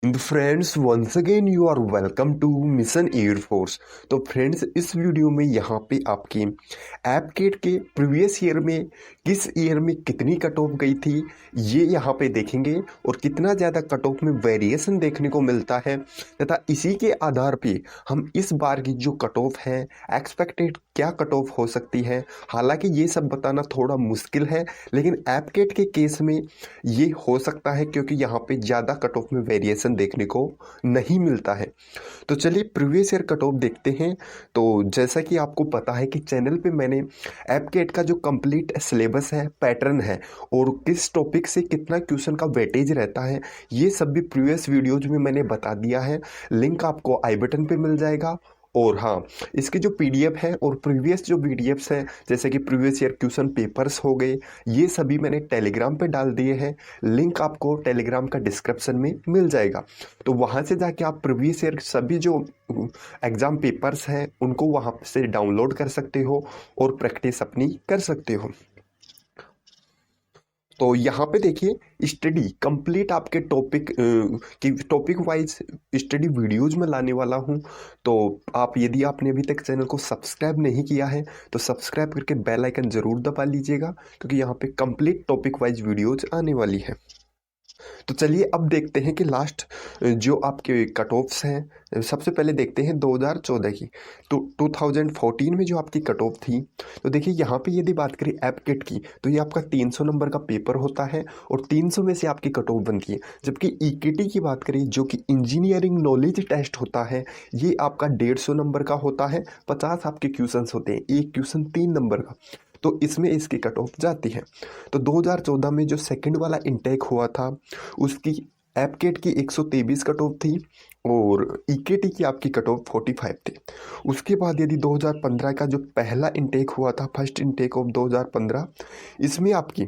Friends once again you are welcome to mission air force. तो friends इस video में यहाँ पे आपकी एपकेट के प्रीवियस ईयर में किस ईयर में कितनी कट ऑफ गई थी ये यहाँ पे देखेंगे और कितना ज़्यादा कट ऑफ में वेरिएशन देखने को मिलता है तथा इसी के आधार पे हम इस बार की जो कट ऑफ है एक्सपेक्टेड क्या कट ऑफ हो सकती है। हालांकि ये सब बताना थोड़ा मुश्किल है लेकिन एपकेट के केस में ये हो सकता है क्योंकि यहाँ पे ज़्यादा कट ऑफ में वेरिएशन देखने को नहीं मिलता है। तो चलिए प्रीवियस ईयर कट ऑफ देखते हैं। तो जैसा कि आपको पता है कि चैनल पे मैंने एपकेट का जो कंप्लीट सिलेबस है, पैटर्न है और किस टॉपिक से कितना क्वेश्चन का वेटेज रहता है ये सब भी प्रीवियस वीडियोज में मैंने बता दिया है। लिंक आपको आई बटन पे मिल जाएगा। और हाँ, इसकी जो पीडीएफ है और प्रीवियस जो पीडीएफ्स हैं जैसे कि प्रीवियस ईयर क्वेश्चन पेपर्स हो गए ये सभी मैंने टेलीग्राम पे डाल दिए हैं। लिंक आपको टेलीग्राम का डिस्क्रिप्शन में मिल जाएगा। तो वहाँ से जाके आप प्रीवियस ईयर सभी जो एग्ज़ाम पेपर्स हैं उनको वहाँ से डाउनलोड कर सकते हो और प्रैक्टिस अपनी कर सकते हो। तो यहाँ पे देखिए स्टडी कंप्लीट आपके टॉपिक की टॉपिक वाइज स्टडी वीडियोज में लाने वाला हूँ। तो आप यदि आपने अभी तक चैनल को सब्सक्राइब नहीं किया है तो सब्सक्राइब करके बेल आइकन ज़रूर दबा लीजिएगा क्योंकि यहाँ पे कंप्लीट टॉपिक वाइज वीडियोज आने वाली है। तो चलिए अब देखते हैं कि लास्ट जो आपके कट ऑफ्स हैं। सबसे पहले देखते हैं 2014 की। तो 2014 में जो आपकी कट ऑफ थी तो देखिए यहाँ पे यदि बात करें एपकेट की तो ये आपका 300 नंबर का पेपर होता है और 300 में से आपकी कट ऑफ बनती है। जबकि ईकेटी की बात करें जो कि इंजीनियरिंग नॉलेज टेस्ट होता है ये आपका 150 नंबर का होता है। 50 आपके क्वेश्चंस होते हैं, एक क्वेश्चन 3 नंबर का, तो इसमें इसकी कट ऑफ जाती है। तो 2014 में जो सेकंड वाला इनटेक हुआ था उसकी एपकेट की 123 कट ऑफ थी और ईकेटी की आपकी कट ऑफ 45 थी। उसके बाद यदि 2015 का जो पहला इनटेक हुआ था, फर्स्ट इनटेक ऑफ 2015, इसमें आपकी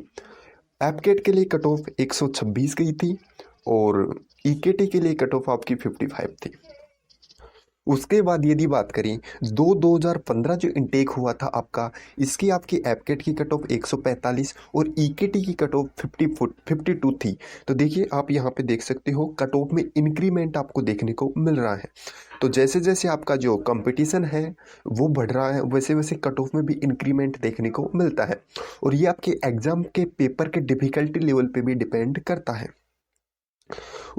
एपकेट के लिए कट ऑफ 126 गई थी और ईकेटी के लिए कट ऑफ आपकी 55 थी। उसके बाद यदि बात करें 2015 जो इनटेक हुआ था आपका, इसकी आपकी एपकेट की कट ऑफ 145 और ईकेटी की कट ऑफ 52 थी। तो देखिए आप यहाँ पे देख सकते हो कट ऑफ में इंक्रीमेंट आपको देखने को मिल रहा है। तो जैसे जैसे आपका जो कंपटीशन है वो बढ़ रहा है वैसे वैसे कट ऑफ में भी इंक्रीमेंट देखने को मिलता है और ये आपके एग्जाम के पेपर के डिफ़िकल्टी लेवल पे भी डिपेंड करता है।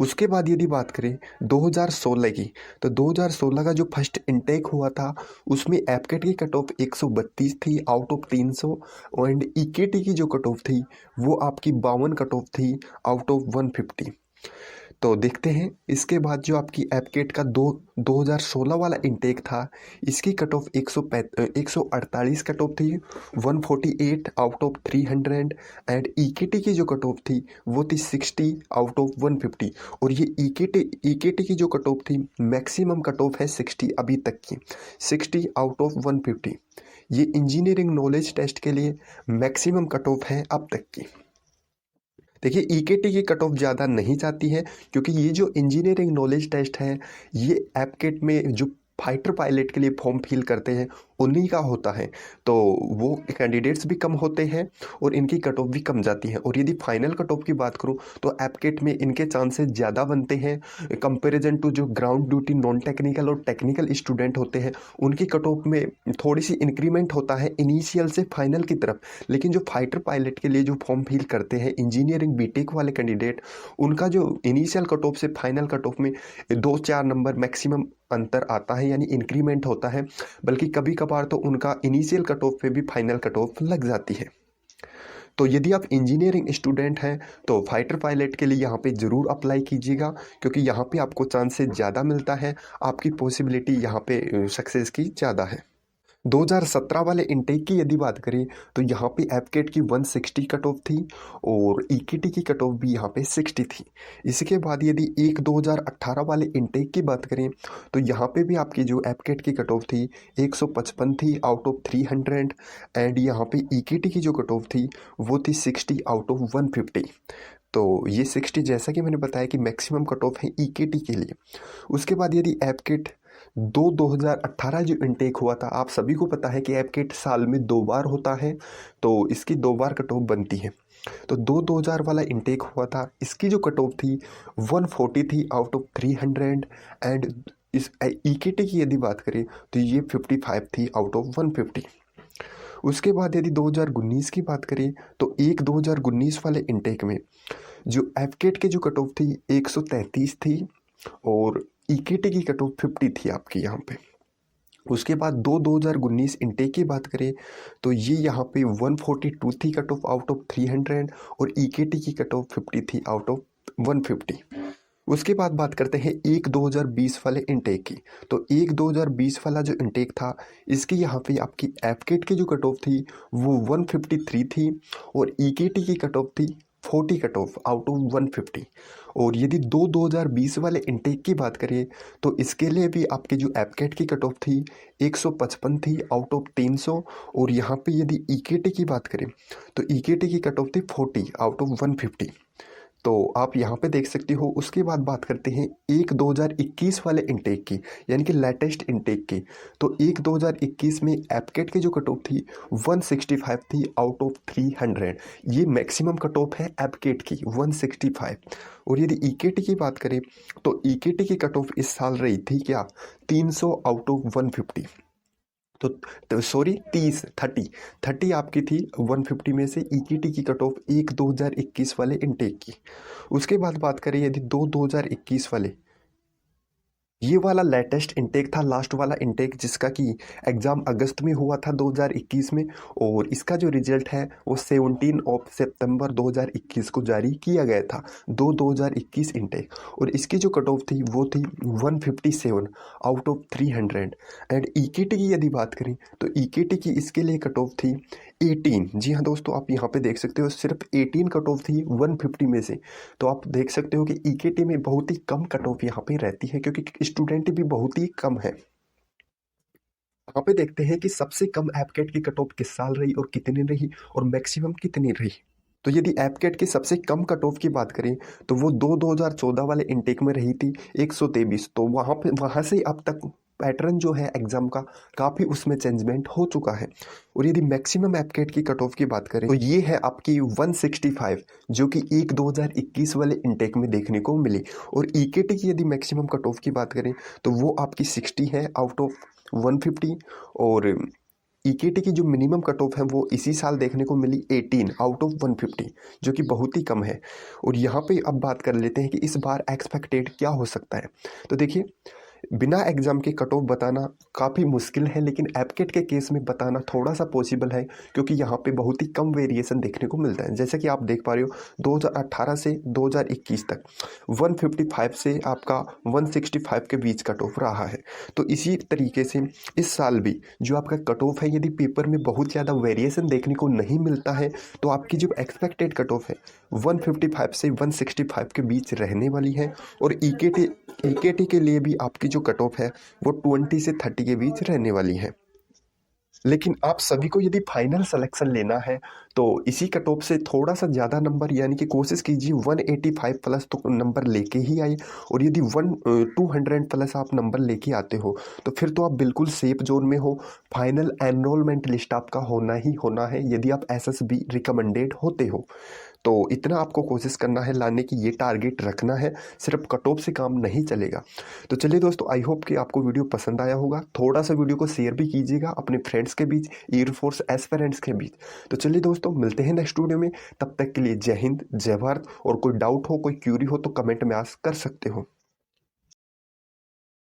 उसके बाद यदि बात करें 2016 की तो 2016 का जो फर्स्ट इनटेक हुआ था उसमें एपकेट की कट ऑफ 132 थी आउट ऑफ 300 एंड ईकेटी की जो कट ऑफ थी वो आपकी 52 कट ऑफ थी आउट ऑफ 150। तो देखते हैं इसके बाद जो आपकी एपकेट का 2016 वाला इनटेक था इसकी कट ऑफ 148 कट ऑफ थी, 148 आउट ऑफ 300 एंड ईकेटी की जो कट ऑफ थी वो थी 60 आउट ऑफ 150। और ये ईकेटी की जो कट ऑफ थी मैक्सिमम कट ऑफ है 60 अभी तक की, 60 आउट ऑफ 150। ये इंजीनियरिंग नॉलेज टेस्ट के लिए मैक्सिमम कट ऑफ है अब तक की। देखिए ईकेटी की कट ऑफ ज़्यादा नहीं जाती है क्योंकि ये जो इंजीनियरिंग नॉलेज टेस्ट है ये एपकेट में जो फाइटर पायलट के लिए फॉर्म फिल करते हैं उन्हीं का होता है। तो वो कैंडिडेट्स भी कम होते हैं और इनकी कट ऑफ भी कम जाती है। और यदि फाइनल कट ऑफ की बात करूँ तो एपकेट में इनके चांसेस ज़्यादा बनते हैं कंपैरिजन टू जो ग्राउंड ड्यूटी नॉन टेक्निकल और टेक्निकल स्टूडेंट होते हैं। उनकी कट ऑफ में थोड़ी सी इंक्रीमेंट होता है इनिशियल से फाइनल की तरफ, लेकिन जो फाइटर पायलट के लिए जो फॉर्म फिल करते हैं इंजीनियरिंग बीटेक वाले कैंडिडेट उनका जो इनिशियल कट ऑफ से फाइनल कट ऑफ में 2-4 नंबर मैक्सिमम अंतर आता है यानी इंक्रीमेंट होता है, बल्कि कभी कभार तो उनका इनिशियल कट ऑफ पे भी फाइनल कट ऑफ लग जाती है। तो यदि आप इंजीनियरिंग स्टूडेंट हैं तो फाइटर पायलट के लिए यहाँ पे ज़रूर अप्लाई कीजिएगा क्योंकि यहाँ पे आपको चांसेस ज़्यादा मिलता है, आपकी पॉसिबिलिटी यहाँ पे सक्सेस की ज़्यादा है। 2017 वाले इनटेक की यदि बात करें तो यहाँ पे एपकेट की 160 कट ऑफ थी और ईकेटी की कट ऑफ भी यहाँ पे 60 थी। इसके बाद यदि 2018 वाले इनटेक की बात करें तो यहाँ पे भी आपकी जो एपकेट की कट ऑफ थी 155 थी आउट ऑफ 300 एंड यहाँ पे ईकेटी की जो कट ऑफ थी वो थी 60 आउट ऑफ 150। तो ये 60 जैसा कि मैंने बताया कि मैक्सिमम कट ऑफ है ईकेटी के लिए। उसके बाद यदि एपकेट 2018 जो इनटेक हुआ था, आप सभी को पता है कि एपकेट साल में 2 बार होता है तो इसकी 2 बार कट ऑफ बनती है। तो 2000 वाला इंटेक हुआ था, इसकी जो कट ऑफ थी 140 थी आउट ऑफ 300। एंड इस ईकेटी की यदि बात करें तो ये 55 थी आउट ऑफ 150। उसके बाद यदि 2019 की बात करें तो 2019 वाले इंटेक में जो एफकेट की जो कट ऑफ थी 133 थी और ईकेटी की कट ऑफ 50 थी आपकी यहाँ पे। उसके बाद 2019 इनटेक की बात करें तो ये यहाँ पे 142 थी कट ऑफ आउट ऑफ 300 और ईकेटी की कट ऑफ 50 थी आउट ऑफ 150। उसके बाद बात करते हैं 2020 वाले इनटेक की। तो 2020 वाला जो इनटेक था इसकी यहाँ पे आपकी एफकेट की जो कट ऑफ थी वो 153 थी और ईकेटी की कट ऑफ थी 40 कट ऑफ आउट ऑफ 150। और यदि 2020 वाले इनटेक की बात करें तो इसके लिए भी आपकी जो एफकेट की कट ऑफ थी 155 थी आउट ऑफ 300। और यहाँ पे यदि ईकेटी की बात करें तो ईकेटी की कट ऑफ थी 40 आउट ऑफ 150। तो आप यहाँ पे देख सकते हो। उसके बाद बात करते हैं 2021 वाले इनटेक की, यानी कि लेटेस्ट इनटेक की। तो 2021 में एपकेट की जो कट ऑफ थी 165 थी आउट ऑफ 300। ये मैक्सिमम कट ऑफ है एपकेट की 165। और यदि ईकेटी की बात करें तो ईकेटी की कट ऑफ इस साल रही थी क्या 300 आउट ऑफ 150। तो सॉरी 30 आपकी थी 150 में से ईकेटी की कट ऑफ 2021 वाले इनटेक की। उसके बाद बात करें यदि 2021 वाले, ये वाला लेटेस्ट इनटेक था, लास्ट वाला इनटेक जिसका कि एग्ज़ाम अगस्त में हुआ था 2021 में। और इसका जो रिजल्ट है वो 17 ऑफ सितंबर 2021 को जारी किया गया था 2021 इनटेक। और इसकी जो कट ऑफ थी वो थी 157 आउट ऑफ 300। एंड ईकेटी की यदि बात करें तो ईकेटी की इसके लिए कट ऑफ थी 18। जी हाँ दोस्तों, आप यहाँ पे देख सकते हो सिर्फ 18 कट ऑफ थी 150 में से। तो आप देख सकते हो कि ईकेटी में बहुत ही कम कट ऑफ यहाँ पे रहती है क्योंकि स्टूडेंट भी बहुत ही कम है। यहाँ पे देखते हैं कि सबसे कम एपकेट की कट ऑफ किस साल रही और कितनी रही और मैक्सिमम कितनी रही। तो यदि एपकेट की सबसे कम कट ऑफ की बात करें तो वो 2014 वाले इनटेक में रही थी 123। तो वहाँ से अब तक पैटर्न जो है एग्जाम का काफ़ी उसमें चेंजमेंट हो चुका है। और यदि मैक्सिमम एपकेट की कट ऑफ की बात करें तो ये है आपकी 165 जो कि 2021 वाले इनटेक में देखने को मिली। और ईकेटी की यदि मैक्सिमम कट ऑफ की बात करें तो वो आपकी 60 है आउट ऑफ 150। और ईकेटी की जो मिनिमम कट ऑफ है वो इसी साल देखने को मिली 18 आउट ऑफ 150, जो कि बहुत ही कम है। और यहाँ पे अब बात कर लेते हैं कि इस बार एक्सपेक्टेड क्या हो सकता है। तो देखिए, बिना एग्ज़ाम के कट ऑफ बताना काफ़ी मुश्किल है, लेकिन एपकेट के केस में बताना थोड़ा सा पॉसिबल है क्योंकि यहाँ पे बहुत ही कम वेरिएशन देखने को मिलता है। जैसे कि आप देख पा रहे हो 2018 से 2021 तक 155 से आपका 165 के बीच कट ऑफ रहा है। तो इसी तरीके से इस साल भी जो आपका कट ऑफ है, यदि पेपर में बहुत ज़्यादा वेरिएशन देखने को नहीं मिलता है तो आपकी जो एक्सपेक्टेड कट ऑफ है 155 से 165 के बीच रहने वाली है। और ईकेटी के लिए भी आपकी जो कट ऑफ है वो 20 से 30 के बीच रहने वाली है। लेकिन आप सभी को यदि फाइनल सिलेक्शन लेना है तो इसी कट ऑफ से थोड़ा सा ज़्यादा नंबर, यानी कि कोशिश कीजिए 185 प्लस तो नंबर लेके ही आए। और यदि 200 प्लस आप नंबर लेके आते हो तो फिर तो आप बिल्कुल सेफ जोन में हो। फाइनल एनरोलमेंट लिस्ट आपका होना ही होना है यदि आप एसएसबी रिकमेंडेड होते हो। तो इतना आपको कोशिश करना है लाने की, ये टारगेट रखना है, सिर्फ कट ऑफ से काम नहीं चलेगा। तो चलिए दोस्तों, आई होप कि आपको वीडियो पसंद आया होगा। थोड़ा सा वीडियो को शेयर भी कीजिएगा अपने फ्रेंड्स के बीच, एयरफोर्स एस्पिरेंट्स के बीच। तो चलिए दोस्तों, मिलते हैं नेक्स्ट वीडियो में। तब तक के लिए जय हिंद, जय भारत। और कोई डाउट हो, कोई क्यूरी हो तो कमेंट में आस्क कर सकते हो।